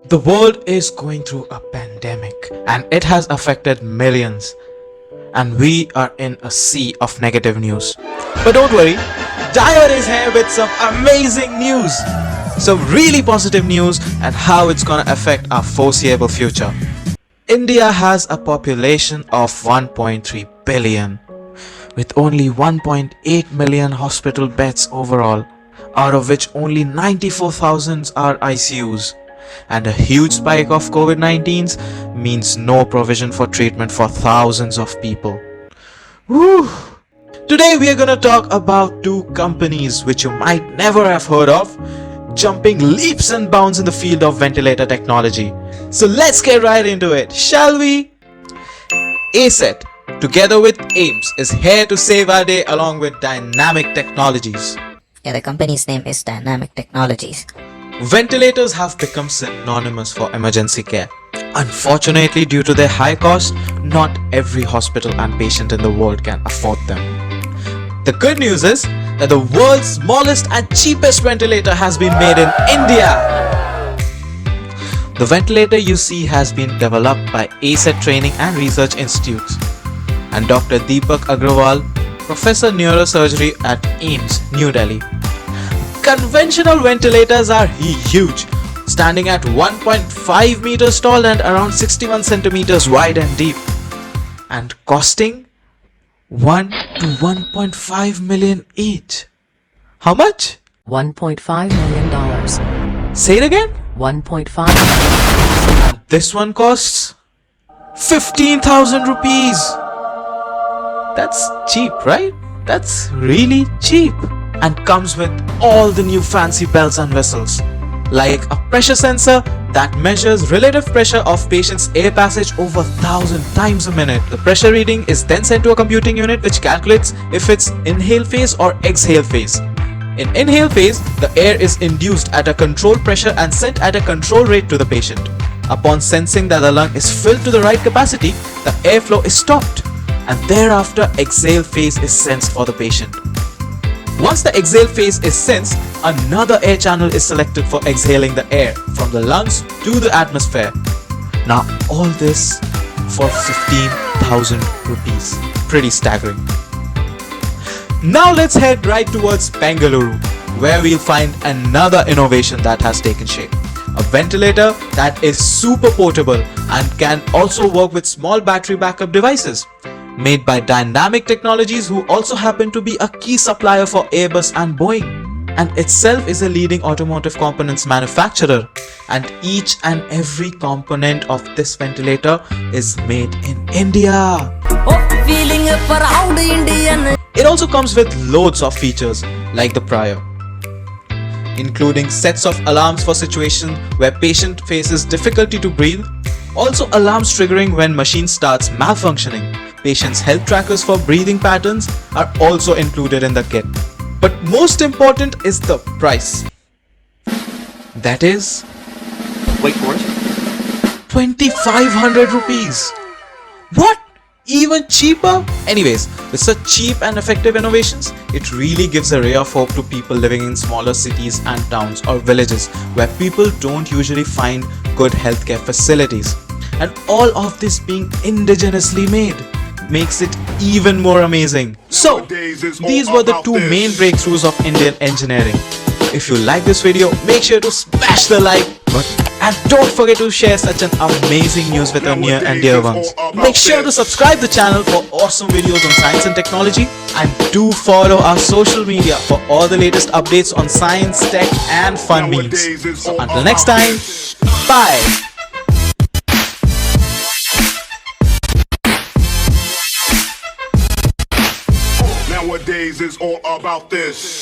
The world is going through a pandemic and it has affected millions. And we are in a sea of negative news. But don't worry, Dyer is here with some amazing news. Some really positive news and how it's gonna affect our foreseeable future. India has a population of 1.3 billion with only 1.8 million hospital beds overall, out of which only 94,000 are ICUs. And a huge spike of COVID-19 means no provision for treatment for thousands of people. Woo! Today we are gonna talk about two companies which you might never have heard of, jumping leaps and bounds in the field of ventilator technology. So let's get right into it, shall we? ACET, together with AIMS, is here to save our day along with Dynamic Technologies. Yeah, the company's name is Dynamic Technologies. Ventilators have become synonymous for emergency care. Unfortunately, due to their high cost, not every hospital and patient in the world can afford them. The good news is that the world's smallest and cheapest ventilator has been made in India. The ventilator you see has been developed by ACET Training and Research Institutes and Dr. Deepak Agrawal, Professor Neurosurgery at AIMS, New Delhi. Conventional ventilators are huge, standing at 1.5 meters tall and around 61 centimeters wide and deep, and costing 1 to 1.5 million each. How much? $1.5 million. Say it again? 1.5. And this one costs 15,000 rupees. That's cheap, right? That's really cheap. And comes with all the new fancy bells and whistles, like a pressure sensor that measures relative pressure of patient's air passage over 1,000 times a minute. The pressure reading is then sent to a computing unit which calculates if it's inhale phase or exhale phase. In inhale phase, the air is induced at a controlled pressure and sent at a controlled rate to the patient. Upon sensing that the lung is filled to the right capacity, the airflow is stopped, and thereafter exhale phase is sensed for the patient. Once the exhale phase is sensed, another air channel is selected for exhaling the air from the lungs to the atmosphere. Now all this for 15,000 rupees. Pretty staggering. Now let's head right towards Bengaluru, where we'll find another innovation that has taken shape. A ventilator that is super portable and can also work with small battery backup devices. Made by Dynamic Technologies, who also happen to be a key supplier for Airbus and Boeing, and itself is a leading automotive components manufacturer, and each and every component of this ventilator is made in India. Feeling a proud Indian. It also comes with loads of features like the prior, including sets of alarms for situations where patient faces difficulty to breathe, also alarms triggering when machine starts malfunctioning. Patients' health trackers for breathing patterns are also included in the kit. But most important is the price. That is, wait for it, 2,500 rupees. What? Even cheaper? Anyways, with such cheap and effective innovations, it really gives a ray of hope to people living in smaller cities and towns or villages where people don't usually find good healthcare facilities. And all of this being indigenously made makes it even more amazing. So, these were the two main breakthroughs of Indian engineering. If you like this video, make sure to smash the like button. And don't forget to share such an amazing news with your near and dear ones. Make sure to subscribe the channel for awesome videos on science and technology. And do follow our social media for all the latest updates on science, tech and fun memes. So until next time, bye! Nowadays is all about this.